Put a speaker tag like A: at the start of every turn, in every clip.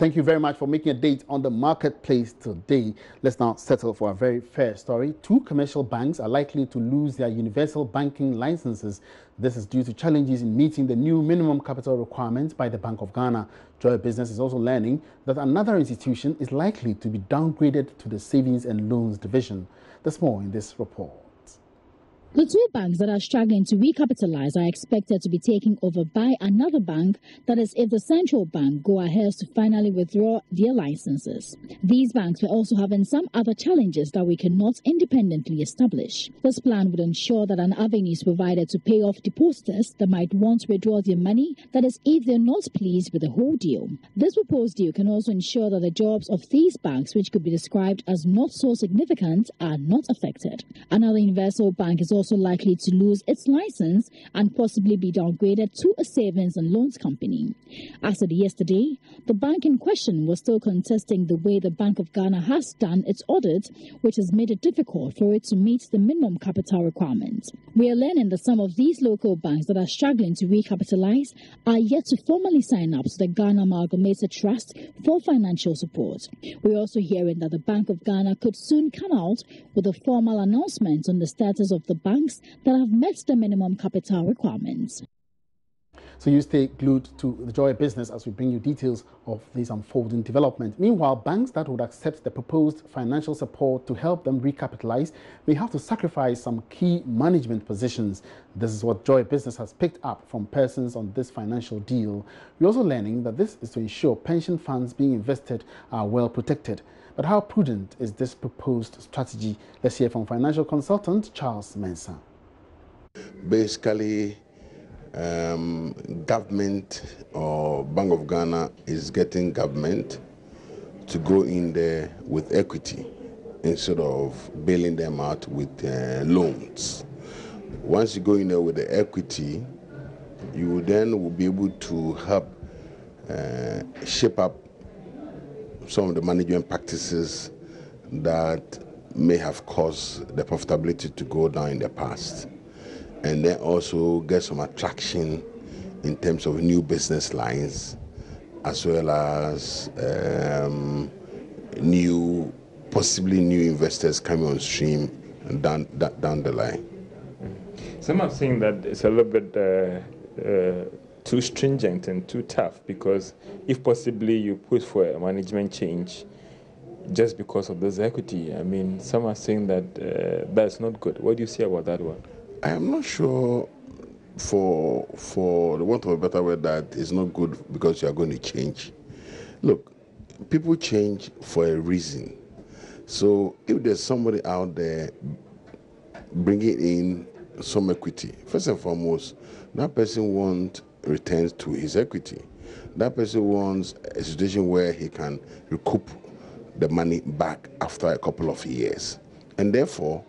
A: Thank you very much for making a date on the marketplace today. Let's now settle for a very fair story. 2 commercial banks are likely to lose their universal banking licenses. This is due to challenges in meeting the new minimum capital requirements by the Bank of Ghana. Joy Business is also learning that another institution is likely to be downgraded to the Savings and Loans Division. There's more in this report.
B: The 2 banks that are struggling to recapitalize are expected to be taken over by another bank, that is if the central bank go ahead to finally withdraw their licenses. These banks were also having some other challenges that we cannot independently establish. This plan would ensure that an avenue is provided to pay off depositors that might want to withdraw their money, that is if they're not pleased with the whole deal. This proposed deal can also ensure that the jobs of these banks, which could be described as not so significant, are not affected. Another universal bank is also likely to lose its license and possibly be downgraded to a savings and loans company. As of yesterday, the bank in question was still contesting the way the Bank of Ghana has done its audit, which has made it difficult for it to meet the minimum capital requirements. We are learning that some of these local banks that are struggling to recapitalize are yet to formally sign up to the Ghana Amalgamated Trust for financial support. We're also hearing that the Bank of Ghana could soon come out with a formal announcement on the status of the banks that have met the minimum capital requirements.
A: So you stay glued to the Joy Business as we bring you details of this unfolding development. Meanwhile, banks that would accept the proposed financial support to help them recapitalize may have to sacrifice some key management positions. This is what Joy Business has picked up from persons on this financial deal. We're also learning that this is to ensure pension funds being invested are well protected. But how prudent is this proposed strategy? Let's hear from financial consultant Charles Mensah.
C: Basically, government or Bank of Ghana is getting government to go in there with equity instead of bailing them out with loans. Once you go in there with the equity, you then will be able to help shape up some of the management practices that may have caused the profitability to go down in the past, and then also get some attraction in terms of new business lines, as well as possibly new investors coming on stream down the line.
D: Some are saying that it's a little bit too stringent and too tough, because if possibly you push for a management change just because of this equity, I mean, some are saying that that's not good. What do you say about that one?
C: I am not sure, for the want of a better word, that it's not good because you are going to change. Look, people change for a reason. So if there's somebody out there bringing in some equity, first and foremost, that person wants returns to his equity. That person wants a situation where he can recoup the money back after a couple of years. And therefore,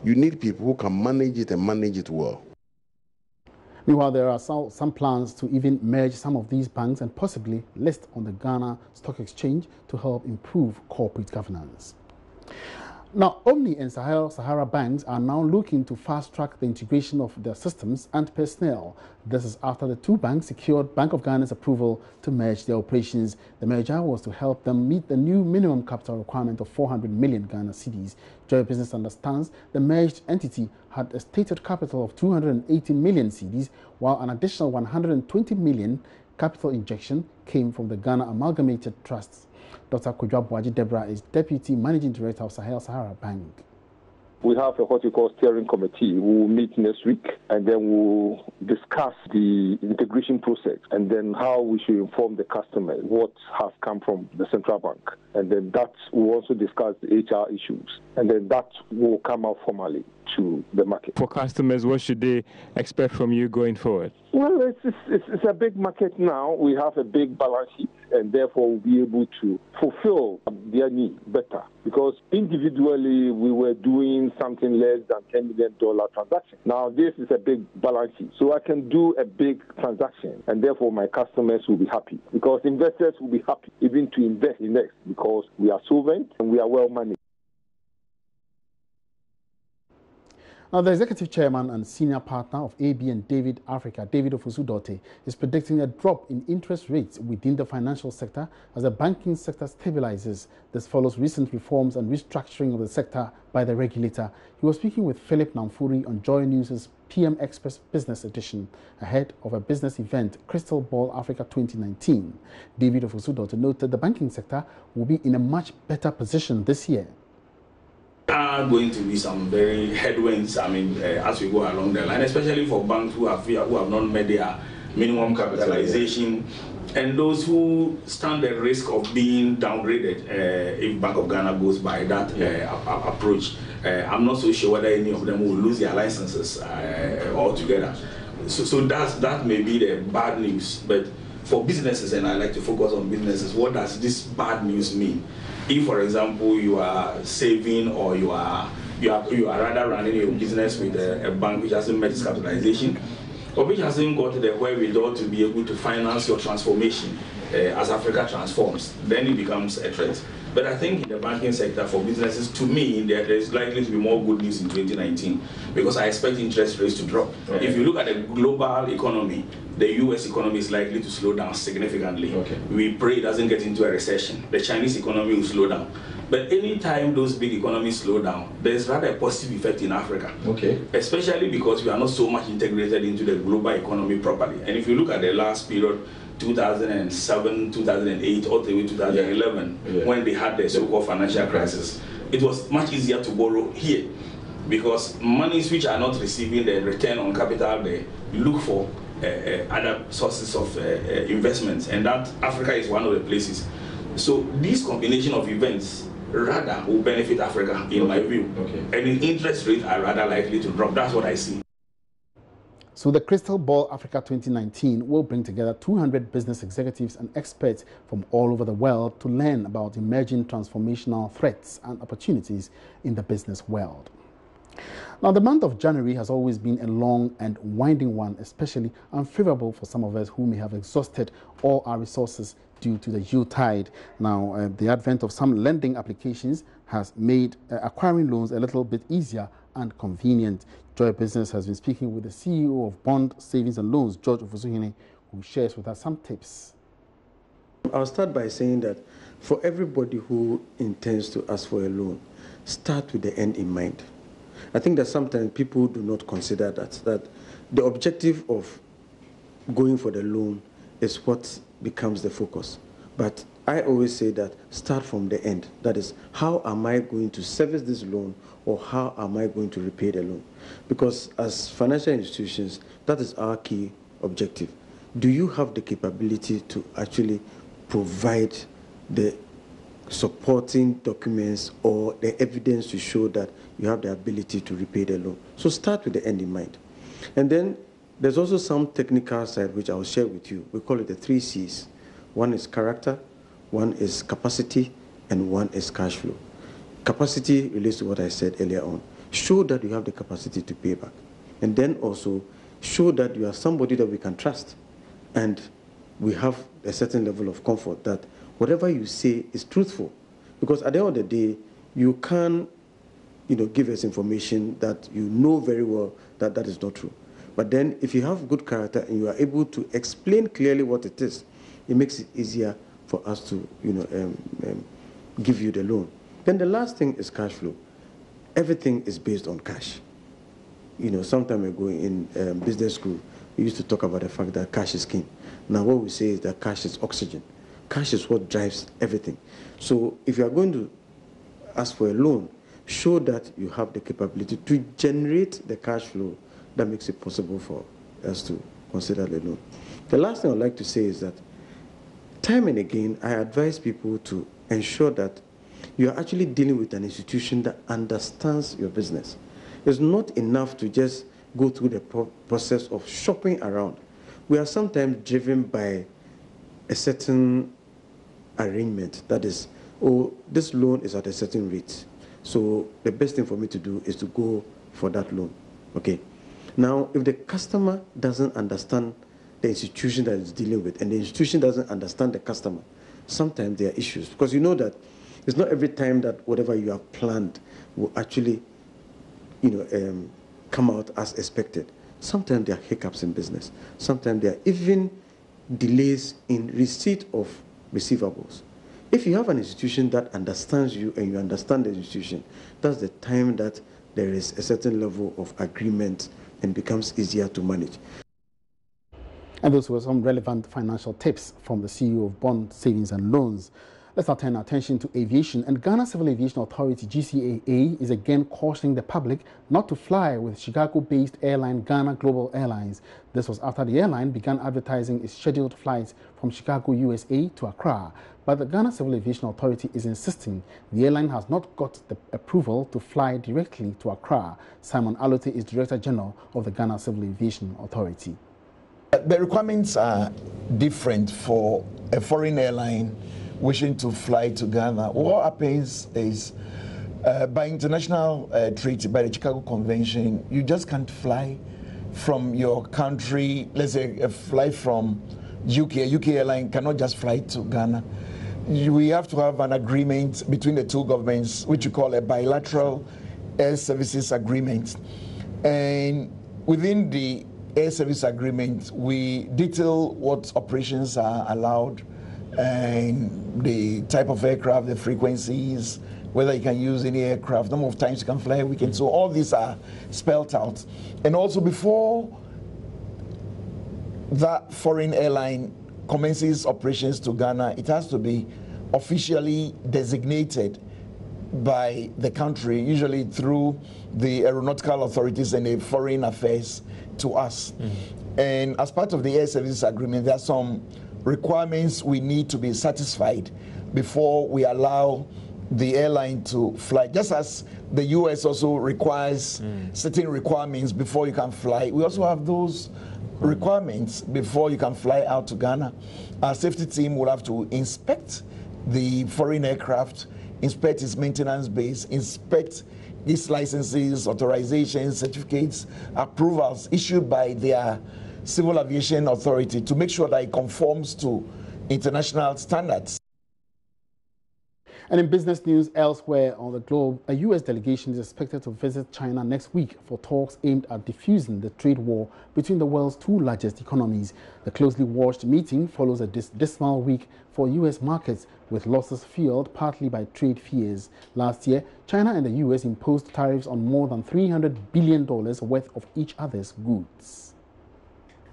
C: you need people who can manage it and manage it well.
A: Meanwhile, there are some plans to even merge some of these banks and possibly list on the Ghana Stock Exchange to help improve corporate governance. Now, Omni and Sahara banks are now looking to fast-track the integration of their systems and personnel. This is after the 2 banks secured Bank of Ghana's approval to merge their operations. The merger was to help them meet the new minimum capital requirement of 400 million Ghana cedis. Joy Business understands the merged entity had a stated capital of 280 million cedis, while an additional 120 million capital injection came from the Ghana Amalgamated Trusts. Dr. Kudwabuaji Deborah is Deputy Managing Director of Sahara Bank.
E: We have what we call steering committee. We will meet next week, and then we'll discuss the integration process, and then how we should inform the customer what has come from the central bank. And then that will also discuss the HR issues, and then that will come out formally to the market.
D: For customers, what should they expect from you going forward?
E: Well, it's a big market now. We have a big balance sheet, and therefore we'll be able to fulfill their needs better. Because individually, we were doing something less than $10 million transaction. Now, this is a big balance sheet. So I can do a big transaction, and therefore my customers will be happy. Because investors will be happy even to invest in us, because we are solvent and we are well managed.
A: Now, the executive chairman and senior partner of AB and David Africa, David Ofosu-Dorte, is predicting a drop in interest rates within the financial sector as the banking sector stabilizes. This follows recent reforms and restructuring of the sector by the regulator. He was speaking with Philip Namfuri on JoyNews' PM Express Business Edition ahead of a business event, Crystal Ball Africa 2019. David Ofosu-Dorte noted the banking sector will be in a much better position this year.
F: Are going to be some very headwinds, as we go along the line, especially for banks who have not met their minimum capitalization, and those who stand the risk of being downgraded if Bank of Ghana goes by that approach. I'm not so sure whether any of them will lose their licenses altogether. So that may be the bad news. But for businesses, and I like to focus on businesses, what does this bad news mean? If, for example, you are saving or you are rather running your business with a bank which hasn't met its capitalization, or which hasn't got the wherewithal to be able to finance your transformation as Africa transforms, then it becomes a threat. But I think in the banking sector for businesses, to me, there is likely to be more good news in 2019 because I expect interest rates to drop. Okay. If you look at the global economy, the US economy is likely to slow down significantly. Okay. We pray it doesn't get into a recession. The Chinese economy will slow down. But anytime those big economies slow down, there's rather a positive effect in Africa. Okay. Especially because we are not so much integrated into the global economy properly. And if you look at the last period, 2007, 2008, all the way 2011, when they had the so-called financial crisis, it was much easier to borrow here because monies which are not receiving the return on capital, they look for other sources of investments, and that Africa is one of the places. So this combination of events rather will benefit Africa, in my view. Okay. And in interest rates are rather likely to drop. That's what I see.
A: So the Crystal Ball Africa 2019 will bring together 200 business executives and experts from all over the world to learn about emerging transformational threats and opportunities in the business world. Now, the month of January has always been a long and winding one, especially unfavorable for some of us who may have exhausted all our resources due to the Yuletide. Now, the advent of some lending applications has made acquiring loans a little bit easier and convenient. Joy Business has been speaking with the CEO of Bond Savings and Loans, George Ofosuhene, who shares with us some tips.
G: I'll start by saying that for everybody who intends to ask for a loan, start with the end in mind. I think that sometimes people do not consider that the objective of going for the loan is what becomes the focus. But I always say that start from the end. That is, how am I going to service this loan, or how am I going to repay the loan? Because as financial institutions, that is our key objective. Do you have the capability to actually provide the supporting documents or the evidence to show that you have the ability to repay the loan? So start with the end in mind. And then there's also some technical side which I'll share with you. We call it the 3 C's. One is character, one is capacity, and one is cash flow. Capacity relates to what I said earlier on. Show that you have the capacity to pay back. And then also show that you are somebody that we can trust. And we have a certain level of comfort that whatever you say is truthful. Because at the end of the day, you can give us information that you know very well that that is not true. But then if you have good character and you are able to explain clearly what it is, it makes it easier for us to give you the loan. Then the last thing is cash flow. Everything is based on cash. Some time ago in business school, we used to talk about the fact that cash is king. Now what we say is that cash is oxygen. Cash is what drives everything. So if you are going to ask for a loan, show that you have the capability to generate the cash flow that makes it possible for us to consider the loan. The last thing I'd like to say is that time and again, I advise people to ensure that you are actually dealing with an institution that understands your business. It's not enough to just go through the process of shopping around. We are sometimes driven by a certain arrangement. That is, oh, this loan is at a certain rate. So the best thing for me to do is to go for that loan. Okay. Now, if the customer doesn't understand the institution that it's dealing with, and the institution doesn't understand the customer, sometimes there are issues. Because you know that it's not every time that whatever you have planned will actually, come out as expected. Sometimes there are hiccups in business. Sometimes there are even delays in receipt of receivables. If you have an institution that understands you and you understand the institution, that's the time that there is a certain level of agreement and becomes easier to manage.
A: And those were some relevant financial tips from the CEO of Bond Savings and Loans. Let's now turn our attention to aviation. And Ghana Civil Aviation Authority, GCAA, is again cautioning the public not to fly with Chicago-based airline Ghana Global Airlines. This was after the airline began advertising its scheduled flights from Chicago, USA to Accra. But the Ghana Civil Aviation Authority is insisting the airline has not got the approval to fly directly to Accra. Simon Alote is Director General of the Ghana Civil Aviation Authority.
H: The requirements are different for a foreign airline wishing to fly to Ghana. What happens is, by international treaty, by the Chicago Convention, you just can't fly from your country. Let's say a flight from UK, a UK airline cannot just fly to Ghana. We have to have an agreement between the two governments, which we call a bilateral air services agreement. And within the air service agreement, we detail what operations are allowed and the type of aircraft, the frequencies, whether you can use any aircraft, number of times you can fly a weekend. So all these are spelled out. And also before that foreign airline commences operations to Ghana, it has to be officially designated by the country, usually through the aeronautical authorities and the foreign affairs to us. And as part of the air services agreement, there are some requirements we need to be satisfied before we allow the airline to fly. Just as the US also requires certain requirements before you can fly, we also have those requirements before you can fly out to Ghana. Our safety team will have to inspect the foreign aircraft, inspect its maintenance base, inspect its licenses, authorizations, certificates, approvals issued by their Civil Aviation Authority to make sure that it conforms to international standards.
A: And in business news elsewhere on the globe, a U.S. delegation is expected to visit China next week for talks aimed at diffusing the trade war between the world's two largest economies. The closely watched meeting follows a dismal week for U.S. markets, with losses fueled partly by trade fears. Last year, China and the U.S. imposed tariffs on more than $300 billion worth of each other's goods.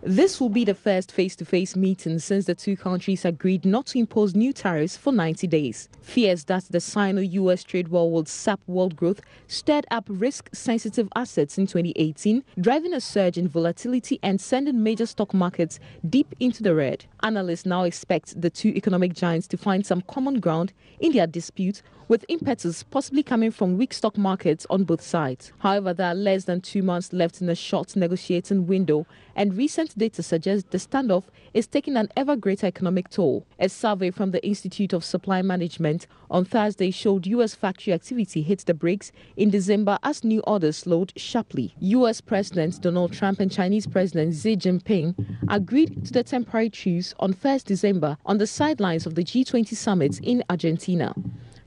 I: This will be the first face-to-face meeting since the two countries agreed not to impose new tariffs for 90 days. Fears that the Sino-US trade war would sap world growth stirred up risk-sensitive assets in 2018, driving a surge in volatility and sending major stock markets deep into the red. Analysts now expect the two economic giants to find some common ground in their dispute, with impetus possibly coming from weak stock markets on both sides. However, there are less than 2 months left in a short negotiating window, and recent data suggests the standoff is taking an ever greater economic toll. A survey from the Institute of Supply Management on Thursday showed U.S. factory activity hit the brakes in December as new orders slowed sharply. U.S. President Donald Trump and Chinese President Xi Jinping agreed to the temporary truce on 1st December on the sidelines of the G20 summit in Argentina.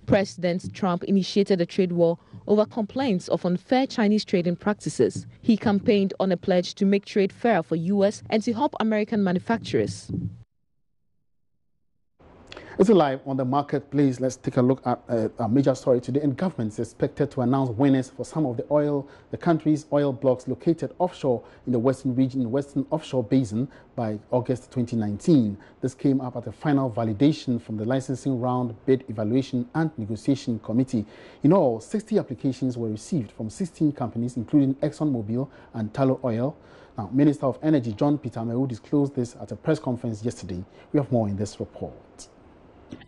I: President Trump initiated a trade war over complaints of unfair Chinese trading practices. He campaigned on a pledge to make trade fairer for U.S. and to help American manufacturers.
A: It's live on the marketplace. Let's take a look at a major story today. And government is expected to announce winners for some of the country's oil blocks located offshore in the western region, western offshore basin by August 2019. This came up at the final validation from the licensing round, bid evaluation and negotiation committee. In all, 60 applications were received from 16 companies, including ExxonMobil and Tullow Oil. Now, Minister of Energy John Peter Mewu disclosed this at a press conference yesterday. We have more in this report.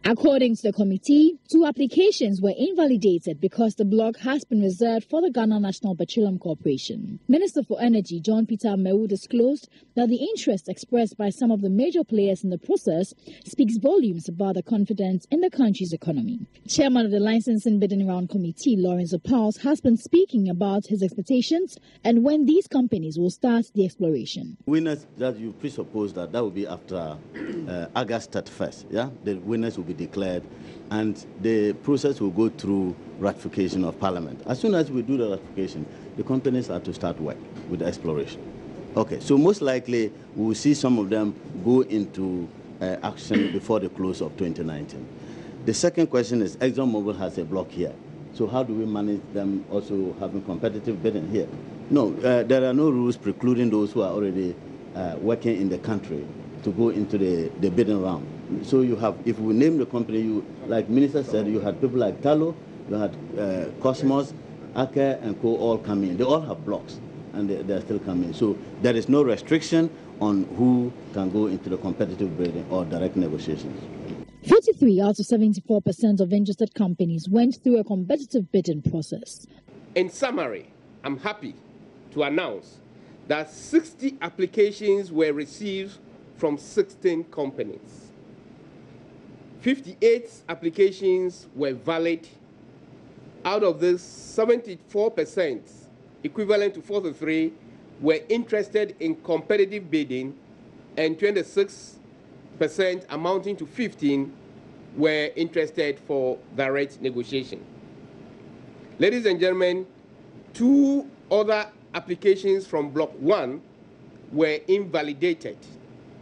B: According to the committee, 2 applications were invalidated because the block has been reserved for the Ghana National Petroleum Corporation. Minister for Energy John Peter Mewu disclosed that the interest expressed by some of the major players in the process speaks volumes about the confidence in the country's economy. Chairman of the Licensing Bidding Round Committee, Lawrence Opals, has been speaking about his expectations and when these companies will start the exploration.
J: Winners that you presuppose that will be after August 31st, yeah? The winners will be declared and the process will go through ratification of Parliament. As soon as we do the ratification, the companies are to start work with the exploration. Okay, so most likely we will see some of them go into action before the close of 2019. The second question is ExxonMobil has a block here. So how do we manage them also having competitive bidding here? No, there are no rules precluding those who are already working in the country to go into the bidding round. So you have, if we name the company, you, like Minister said, you had people like Talo, you had Cosmos, Aker, and Co. all come in. They all have blocks, and they're still coming. So there is no restriction on who can go into the competitive bidding or direct negotiations.
B: 43 out of 74% of interested companies went through a competitive bidding process.
K: In summary, I'm happy to announce that 60 applications were received from 16 companies. 58 applications were valid. Out of this, 74%, equivalent to 43, were interested in competitive bidding, and 26%, amounting to 15, were interested for direct negotiation. Ladies and gentlemen, 2 other applications from Block 1 were invalidated.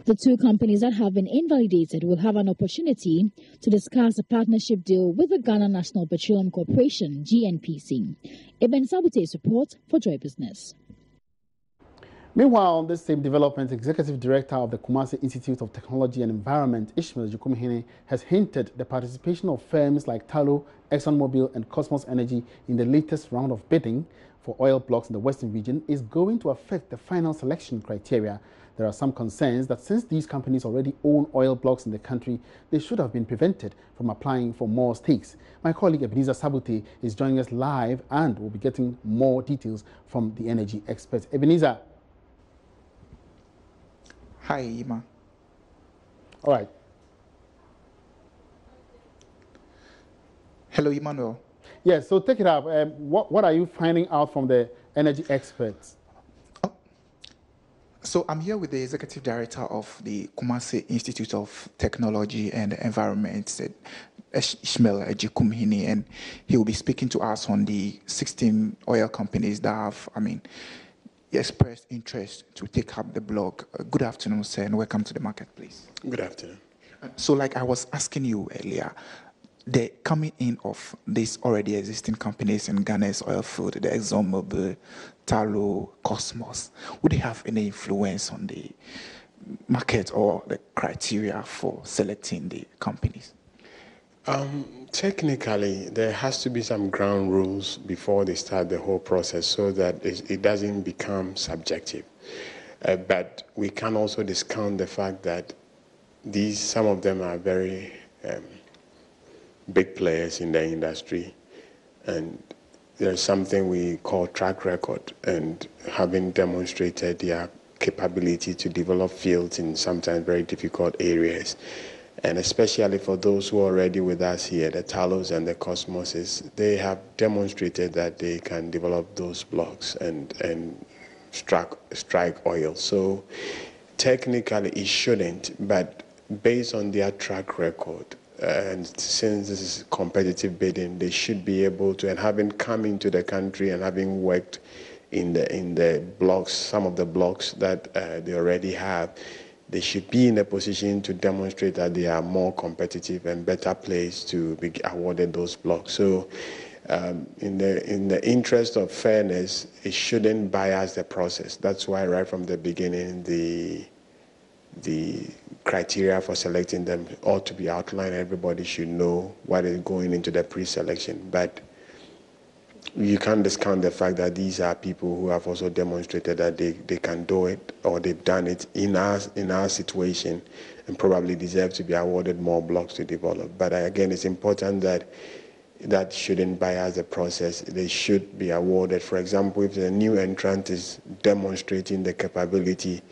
B: The 2 companies that have been invalidated will have an opportunity to discuss a partnership deal with the Ghana National Petroleum Corporation, GNPC. Ibn Sabute's report for Joy Business.
A: Meanwhile, on this same development, Executive Director of the Kumasi Institute of Technology and Environment, Ishmael Jukumhene, has hinted the participation of firms like Talo, ExxonMobil and Cosmos Energy in the latest round of bidding for oil blocks in the Western region is going to affect the final selection criteria. There are some concerns that since these companies already own oil blocks in the country, they should have been prevented from applying for more stakes. My colleague Ebenezer Sabute is joining us live and will be getting more details from the energy experts. Ebenezer.
L: Hi, Ima.
A: All right.
L: Hello, Emmanuel.
A: Yes, so take it up. What are you finding out from the energy experts?
L: So I'm here with the Executive Director of the Kumasi Institute of Technology and Environment, Ishmael Jukumhene, and he will be speaking to us on the 16 oil companies that have, expressed interest to take up the block. Good afternoon, sir, and welcome to the marketplace.
C: Good afternoon.
L: So like I was asking you earlier, the coming in of these already existing companies in Ghana's oil field, the ExxonMobil, Talo, Cosmos, would they have any influence on the market or the criteria for selecting the companies?
C: Technically, there has to be some ground rules before they start the whole process so that it doesn't become subjective. But we can also discount the fact that some of them are very big players in the industry, and there's something we call track record, and having demonstrated their capability to develop fields in sometimes very difficult areas. And especially for those who are already with us here, the Talos and the Cosmoses, they have demonstrated that they can develop those blocks and strike oil. So technically it shouldn't, but based on their track record, and since this is competitive bidding, they should be able to, and having come into the country and having worked in the blocks, some of the blocks that they already have, they should be in a position to demonstrate that they are more competitive and better placed to be awarded those blocks. So in the interest of fairness, it shouldn't bias the process. That's why right from the beginning, the criteria for selecting them ought to be outlined. Everybody should know what is going into the pre-selection. But you can't discount the fact that these are people who have also demonstrated that they can do it, or they've done it in our situation, and probably deserve to be awarded more blocks to develop. But again, it's important that shouldn't bias the process. They should be awarded. For example, if the new entrant is demonstrating the capability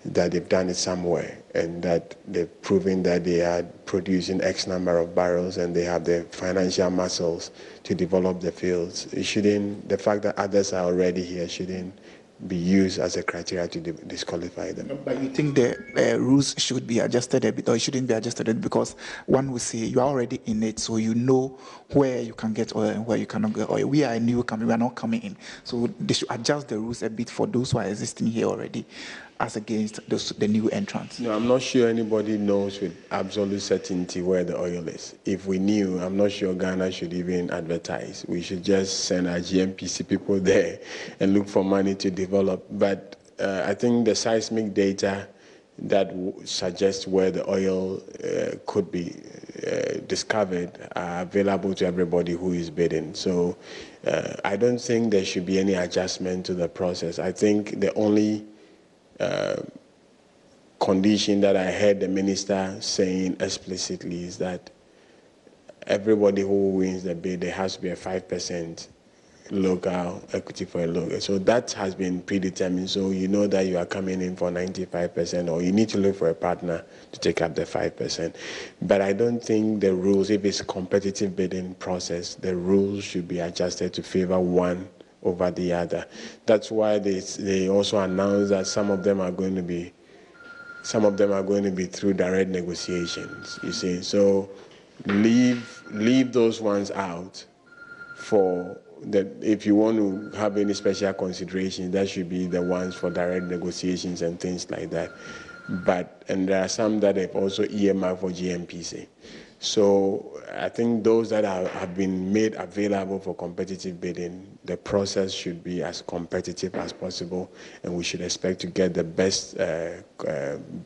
C: that they've done it somewhere, and that they've proven that they are producing X number of barrels and they have the financial muscles to develop the fields, the fact that others are already here shouldn't be used as a criteria to disqualify them.
L: But you think the rules should be adjusted a bit, or it shouldn't be adjusted a bit, because one will say you are already in it, so you know where you can get oil and where you cannot get oil. We are a new company, we are not coming in. So they should adjust the rules a bit for those who are existing here already as against the new entrants.
C: No, I'm not sure anybody knows with absolute certainty where the oil is. If we knew, I'm not sure Ghana should even advertise. We should just send our GMPC people there and look for money to develop. But I think the seismic data that suggests where the oil could be discovered are available to everybody who is bidding. So I don't think there should be any adjustment to the process. I think the only condition that I heard the minister saying explicitly is that everybody who wins the bid, there has to be a 5% local equity for a local. So that has been predetermined. So you know that you are coming in for 95%, or you need to look for a partner to take up the 5%. But I don't think the rules, if it's a competitive bidding process, the rules should be adjusted to favor one over the other. That's why they also announced that some of them are going to be through direct negotiations. You see, so leave those ones out. For that, if you want to have any special consideration, that should be the ones for direct negotiations and things like that. And there are some that have also earmarked for GMPC. So I think those that have been made available for competitive bidding, the process should be as competitive as possible, and we should expect to get the best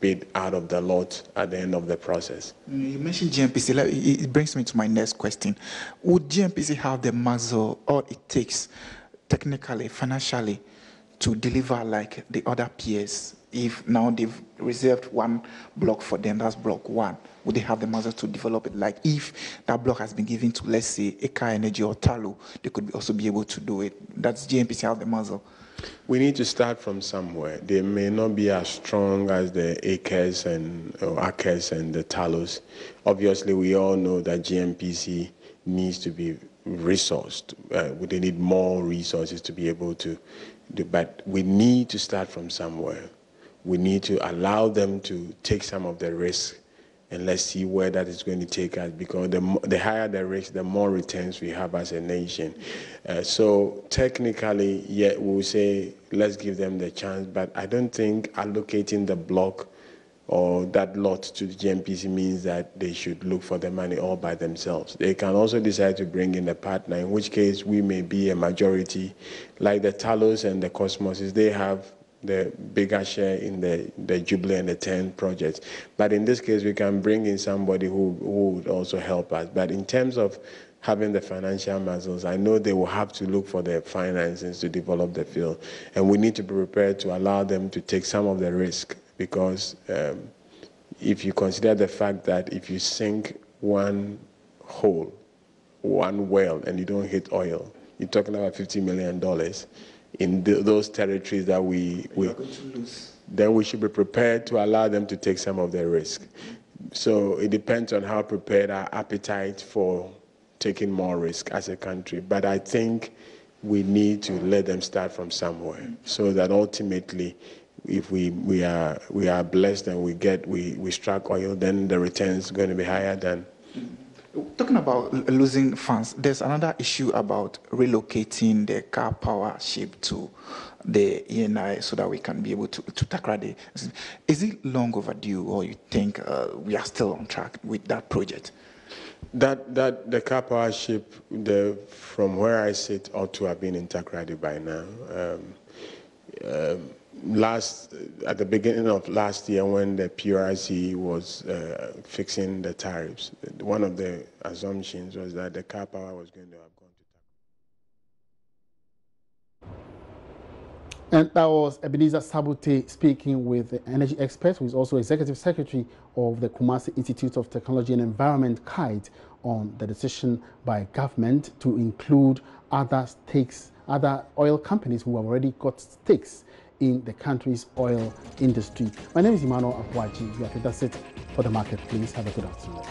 C: bid out of the lot at the end of the process.
L: You mentioned GMPC. It brings me to my next question. Would GMPC have the muscle, or it takes technically, financially, to deliver like the other peers? If now they've reserved one block for them, that's block 1, would they have the muscle to develop it? Like if that block has been given to, let's say, Eka Energy or Talo, they could also be able to do it. That's GMPC have the muscle.
C: We need to start from somewhere. They may not be as strong as the Akers or Akers and the Talos. Obviously, we all know that GMPC needs to be resourced. They need more resources to be able to do, but we need to start from somewhere. We need to allow them to take some of the risk, and let's see where that is going to take us, because the higher the risk, the more returns we have as a nation. So technically, yeah, we'll say let's give them the chance, but I don't think allocating the block or that lot to the GMPC means that they should look for the money all by themselves. They can also decide to bring in a partner, in which case we may be a majority, like the Talos and the Cosmoses. They have the bigger share in the Jubilee and the 10 projects. But in this case, we can bring in somebody who would also help us. But in terms of having the financial muscles, I know they will have to look for the finances to develop the field. And we need to be prepared to allow them to take some of the risk, because if you consider the fact that if you sink one hole, one well, and you don't hit oil, you're talking about $50 million. In those territories that then we should be prepared to allow them to take some of the risk. So it depends on how prepared our appetite for taking more risk as a country. But I think we need to let them start from somewhere, so that ultimately, if we are blessed and we strike oil, then the return is going to be higher than.
L: Talking about losing funds, there's another issue about relocating the car power ship to the ENI so that we can be able to tackle the. Is it long overdue, or you think we are still on track with that project?
C: That the car power ship, from where I sit, ought to have been in Takoradi by now. At the beginning of last year, when the PRC was fixing the tariffs, one of the assumptions was that the car power was going to have gone to.
A: And that was Ebenezer Sabute speaking with the energy expert, who is also executive secretary of the Kumasi Institute of Technology and Environment, KITE, on the decision by government to include other oil companies who have already got stakes in the country's oil industry. My name is Emmanuel Akwaji. That's it for the market. Please have a good afternoon.